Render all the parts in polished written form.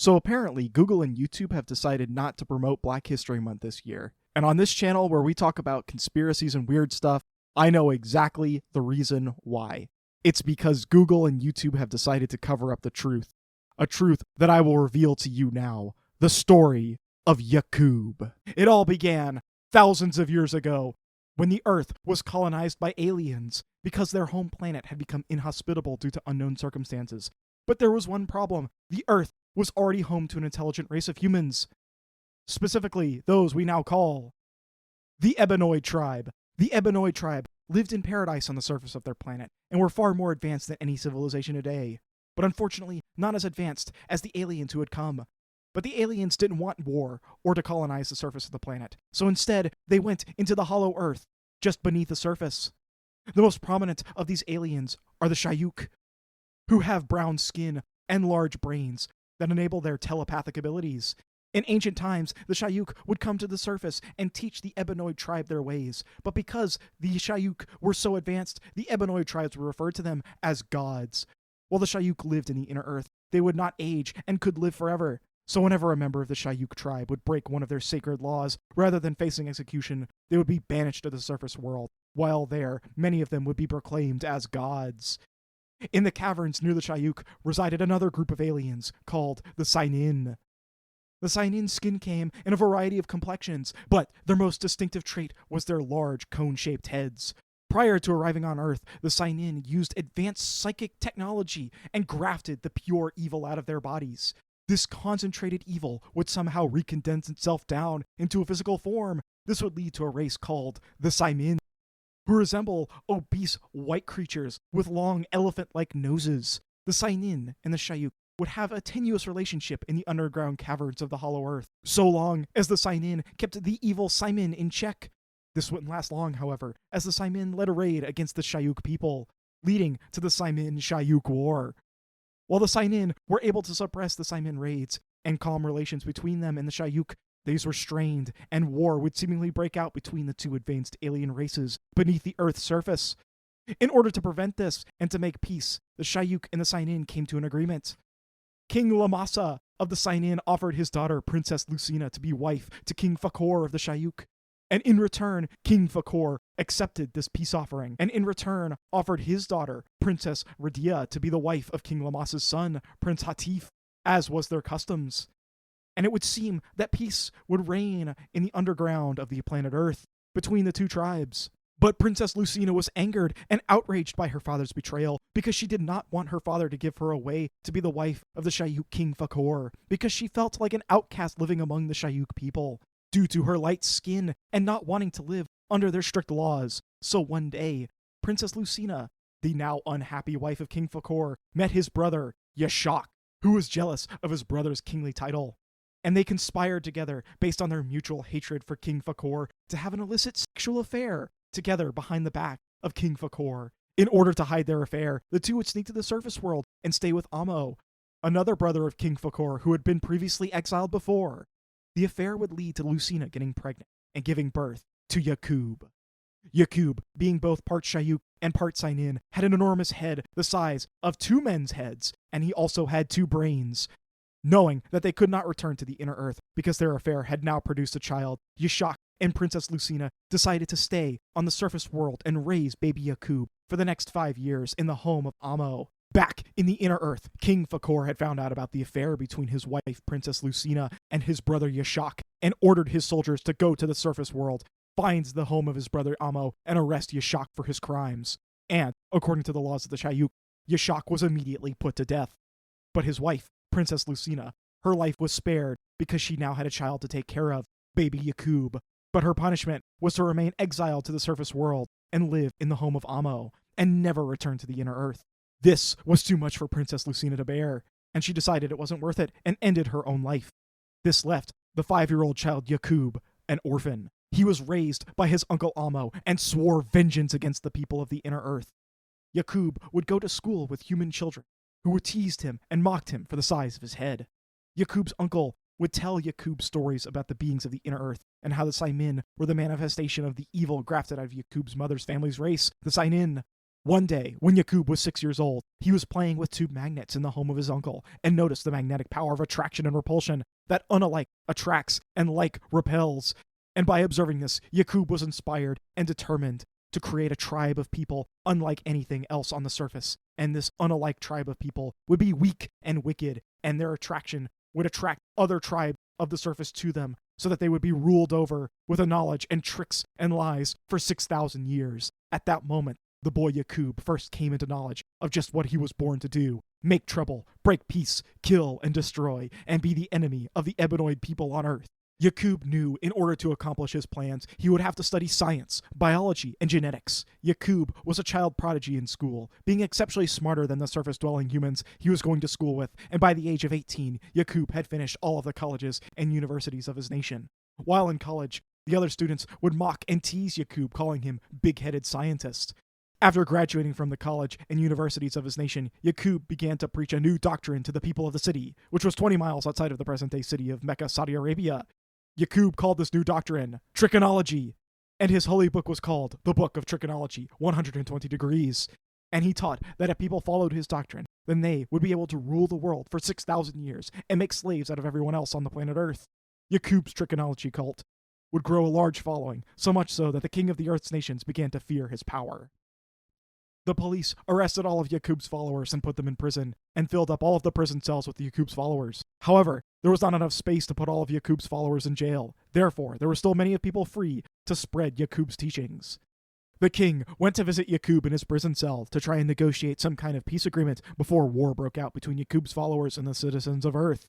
So apparently, Google and YouTube have decided not to promote Black History Month this year. And on this channel where we talk about conspiracies and weird stuff, I know exactly the reason why. It's because Google and YouTube have decided to cover up the truth. A truth that I will reveal to you now. The story of Yaqub. It all began thousands of years ago when the Earth was colonized by aliens because their home planet had become inhospitable due to unknown circumstances. But there was one problem. The Earth was already home to an intelligent race of humans. Specifically, those we now call the Ebonoid Tribe. The Ebonoid Tribe lived in paradise on the surface of their planet and were far more advanced than any civilization today. But unfortunately, not as advanced as the aliens who had come. But the aliens didn't want war or to colonize the surface of the planet. So instead, they went into the hollow Earth, just beneath the surface. The most prominent of these aliens are the Shauk, who have brown skin and large brains that enable their telepathic abilities. In ancient times, the Shauk would come to the surface and teach the Ebonoid tribe their ways. But because the Shauk were so advanced, the Ebonoid tribes were referred to them as gods. While the Shauk lived in the inner earth, they would not age and could live forever. So whenever a member of the Shauk tribe would break one of their sacred laws, rather than facing execution, they would be banished to the surface world. While there, many of them would be proclaimed as gods. In the caverns near the Shauk resided another group of aliens called the Sinin. The Sinin skin came in a variety of complexions, but their most distinctive trait was their large cone-shaped heads. Prior to arriving on Earth, the Sinin used advanced psychic technology and grafted the pure evil out of their bodies. This concentrated evil would somehow recondense itself down into a physical form. This would lead to a race called the Sinin, who resemble obese white creatures with long elephant-like noses. The Sinin and the Shauk would have a tenuous relationship in the underground caverns of the hollow earth, so long as the Sinin kept the evil Sinin in check. This wouldn't last long, however, as the Sinin led a raid against the Shauk people, leading to the Sinin-Shauk War. While the Sinin were able to suppress the Sinin raids and calm relations between them and the Shauk, these were strained, and war would seemingly break out between the two advanced alien races beneath the Earth's surface. In order to prevent this and to make peace, the Shauk and the Sinin came to an agreement. King Lamasa of the Sinin offered his daughter, Princess Lucina, to be wife to King Fakor of the Shauk. And in return, King Fakor accepted this peace offering, and in return offered his daughter, Princess Radia, to be the wife of King Lamasa's son, Prince Hatif, as was their customs. And it would seem that peace would reign in the underground of the planet Earth between the two tribes. But Princess Lucina was angered and outraged by her father's betrayal because she did not want her father to give her away to be the wife of the Shauk King Fakor, because she felt like an outcast living among the Shauk people, due to her light skin and not wanting to live under their strict laws. So one day, Princess Lucina, the now unhappy wife of King Fakor, met his brother, Shauk, who was jealous of his brother's kingly title. And they conspired together, based on their mutual hatred for King Fakor, to have an illicit sexual affair together behind the back of King Fakor. In order to hide their affair, the two would sneak to the surface world and stay with Amo, another brother of King Fakor who had been previously exiled before. The affair would lead to Lucina getting pregnant and giving birth to Yaqub. Yaqub, being both part Shauk and part Sinin, had an enormous head the size of two men's heads, and he also had two brains. Knowing that they could not return to the inner earth because their affair had now produced a child, Shauk and Princess Lucina decided to stay on the surface world and raise baby Yaqub for the next 5 years in the home of Amo. Back in the inner earth, King Fakor had found out about the affair between his wife, Princess Lucina, and his brother Shauk, and ordered his soldiers to go to the surface world, find the home of his brother Amo, and arrest Shauk for his crimes. And, according to the laws of the Shauk, Shauk was immediately put to death. But his wife, Princess Lucina, her life was spared because she now had a child to take care of, baby Yaqub. But her punishment was to remain exiled to the surface world and live in the home of Amo, and never return to the inner earth. This was too much for Princess Lucina to bear, and she decided it wasn't worth it and ended her own life. This left the 5-year-old child Yaqub an orphan. He was raised by his uncle Amo and swore vengeance against the people of the inner earth. Yaqub would go to school with human children who would teased him and mocked him for the size of his head. Yaqub's uncle would tell Yaqub stories about the beings of the inner earth and how the Sinin were the manifestation of the evil grafted out of Yaqub's mother's family's race, the Sinin. One day, when Yaqub was 6 years old, he was playing with two magnets in the home of his uncle and noticed the magnetic power of attraction and repulsion that unalike attracts and like repels. And by observing this, Yaqub was inspired and determined to create a tribe of people unlike anything else on the surface. And this unalike tribe of people would be weak and wicked, and their attraction would attract other tribes of the surface to them, so that they would be ruled over with a knowledge and tricks and lies for 6,000 years. At that moment, the boy Yaqub first came into knowledge of just what he was born to do: make trouble, break peace, kill and destroy, and be the enemy of the Ebonoid people on Earth. Yaqub knew in order to accomplish his plans, he would have to study science, biology, and genetics. Yaqub was a child prodigy in school, being exceptionally smarter than the surface-dwelling humans he was going to school with, and by the age of 18, Yaqub had finished all of the colleges and universities of his nation. While in college, the other students would mock and tease Yaqub, calling him big-headed scientist. After graduating from the college and universities of his nation, Yaqub began to preach a new doctrine to the people of the city, which was 20 miles outside of the present-day city of Mecca, Saudi Arabia. Yaqub called this new doctrine trichonology, and his holy book was called the Book of Trichonology, 120 Degrees. And he taught that if people followed his doctrine, then they would be able to rule the world for 6,000 years and make slaves out of everyone else on the planet Earth. Yaqub's trichonology cult would grow a large following, so much so that the king of the Earth's nations began to fear his power. The police arrested all of Yaqub's followers and put them in prison, and filled up all of the prison cells with Yaqub's followers. However, there was not enough space to put all of Yaqub's followers in jail. Therefore, there were still many of people free to spread Yaqub's teachings. The king went to visit Yaqub in his prison cell to try and negotiate some kind of peace agreement before war broke out between Yaqub's followers and the citizens of Earth.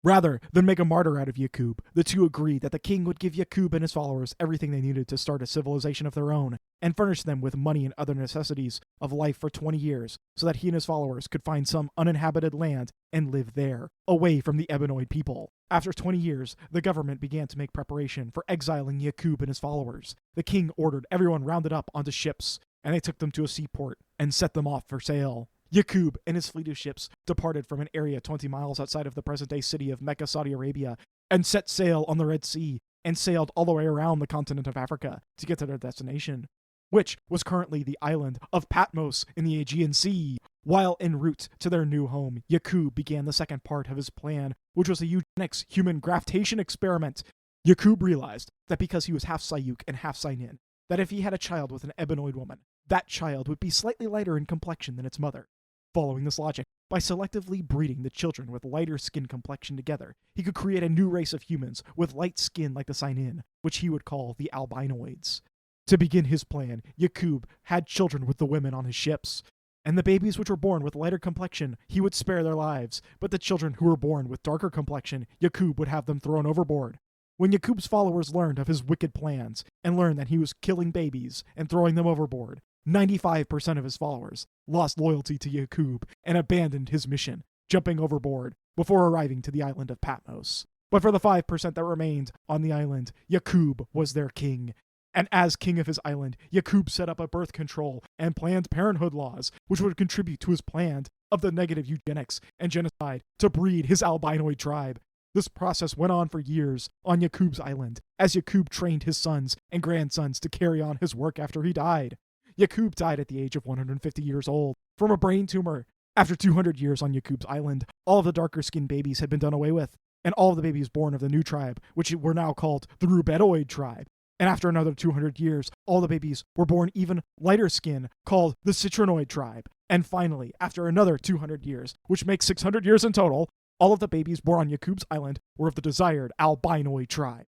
Rather than make a martyr out of Yaqub, the two agreed that the king would give Yaqub and his followers everything they needed to start a civilization of their own, and furnish them with money and other necessities of life for 20 years, so that he and his followers could find some uninhabited land and live there, away from the Ebonoid people. After 20 years, the government began to make preparation for exiling Yaqub and his followers. The king ordered everyone rounded up onto ships, and they took them to a seaport and set them off for sail. Yaqub and his fleet of ships departed from an area 20 miles outside of the present-day city of Mecca, Saudi Arabia, and set sail on the Red Sea, and sailed all the way around the continent of Africa to get to their destination, which was currently the island of Patmos in the Aegean Sea. While en route to their new home, Yaqub began the second part of his plan, which was a eugenics human graftation experiment. Yaqub realized that because he was half Shauk and half Sinin, that if he had a child with an Ebonoid woman, that child would be slightly lighter in complexion than its mother. Following this logic, by selectively breeding the children with lighter skin complexion together, he could create a new race of humans with light skin like the Sinin, which he would call the Albinoids. To begin his plan, Yaqub had children with the women on his ships, and the babies which were born with lighter complexion, he would spare their lives, but the children who were born with darker complexion, Yaqub would have them thrown overboard. When Yaqub's followers learned of his wicked plans, and learned that he was killing babies and throwing them overboard, 95% of his followers lost loyalty to Yaqub and abandoned his mission, jumping overboard before arriving to the island of Patmos. But for the 5% that remained on the island, Yaqub was their king. And as king of his island, Yaqub set up a birth control and Planned Parenthood laws, which would contribute to his plan of the negative eugenics and genocide to breed his Albinoid tribe. This process went on for years on Yaqub's island, as Yaqub trained his sons and grandsons to carry on his work after he died. Yaqub died at the age of 150 years old from a brain tumor. After 200 years on Yaqub's island, all of the darker-skinned babies had been done away with, and all of the babies born of the new tribe, which were now called the Ebonoid Tribe. And after another 200 years, all the babies were born even lighter skin, called the Citrinoid Tribe. And finally, after another 200 years, which makes 600 years in total, all of the babies born on Yaqub's island were of the desired Albinoid Tribe.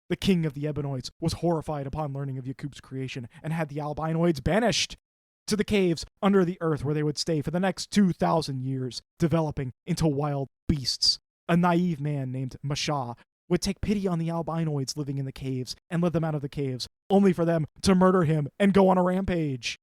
The king of the Ebonoids was horrified upon learning of Yaqub's creation and had the Albinoids banished to the caves under the earth, where they would stay for the next 2,000 years, developing into wild beasts. A naive man named Masha would take pity on the Albinoids living in the caves and let them out of the caves, only for them to murder him and go on a rampage.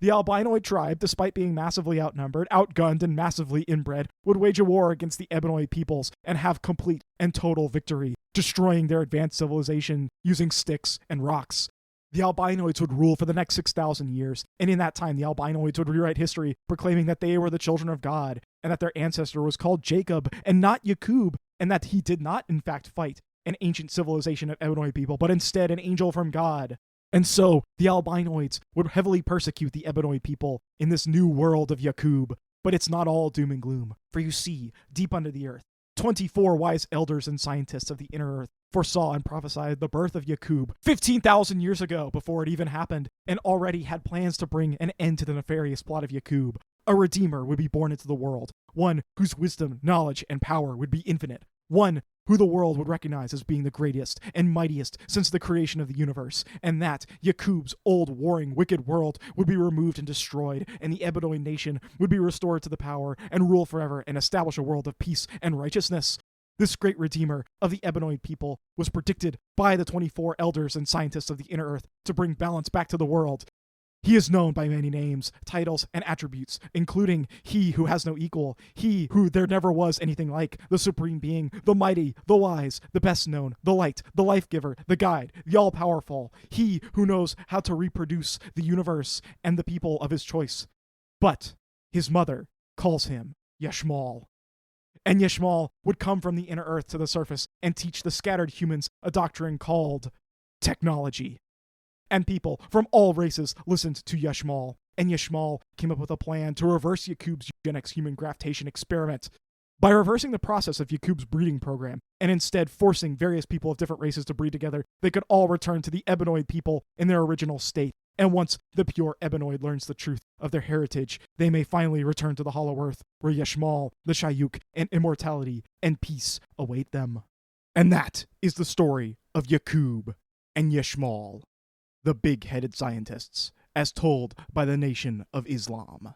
The Albinoid tribe, despite being massively outnumbered, outgunned, and massively inbred, would wage a war against the Ebonoid peoples and have complete and total victory, destroying their advanced civilization using sticks and rocks. The Albinoids would rule for the next 6,000 years, and in that time the Albinoids would rewrite history, proclaiming that they were the children of God, and that their ancestor was called Jacob and not Yaqub, and that he did not in fact fight an ancient civilization of Ebonoid people, but instead an angel from God. And so the albinoids would heavily persecute the Ebonoid people in this new world of Yaqub. But it's not all doom and gloom, for you see, deep under the earth, 24 wise elders and scientists of the inner earth foresaw and prophesied the birth of Yaqub 15,000 years ago before it even happened, and already had plans to bring an end to the nefarious plot of Yaqub. A redeemer would be born into the world, one whose wisdom, knowledge, and power would be infinite, one who the world would recognize as being the greatest and mightiest since the creation of the universe, and that Yaqub's old, warring, wicked world would be removed and destroyed, and the Ebonoid nation would be restored to the power and rule forever and establish a world of peace and righteousness. This great redeemer of the Ebonoid people was predicted by the 24 elders and scientists of the inner earth to bring balance back to the world. He is known by many names, titles, and attributes, including He who has no equal, He who there never was anything like, the Supreme Being, the Mighty, the Wise, the Best Known, the Light, the Life-Giver, the Guide, the All-Powerful, He who knows how to reproduce the universe and the people of his choice. But his mother calls him Yashmal. And Yashmal would come from the inner earth to the surface and teach the scattered humans a doctrine called technology. And people from all races listened to Yashmal, and Yashmal came up with a plan to reverse Yaqub's eugenics human graftation experiment. By reversing the process of Yaqub's breeding program, and instead forcing various people of different races to breed together, they could all return to the Ebonoid people in their original state. And once the pure Ebonoid learns the truth of their heritage, they may finally return to the Hollow Earth, where Yashmal, the Shauk, and immortality and peace await them. And that is the story of Yaqub and Yashmal, the big-headed scientists, as told by the Nation of Islam.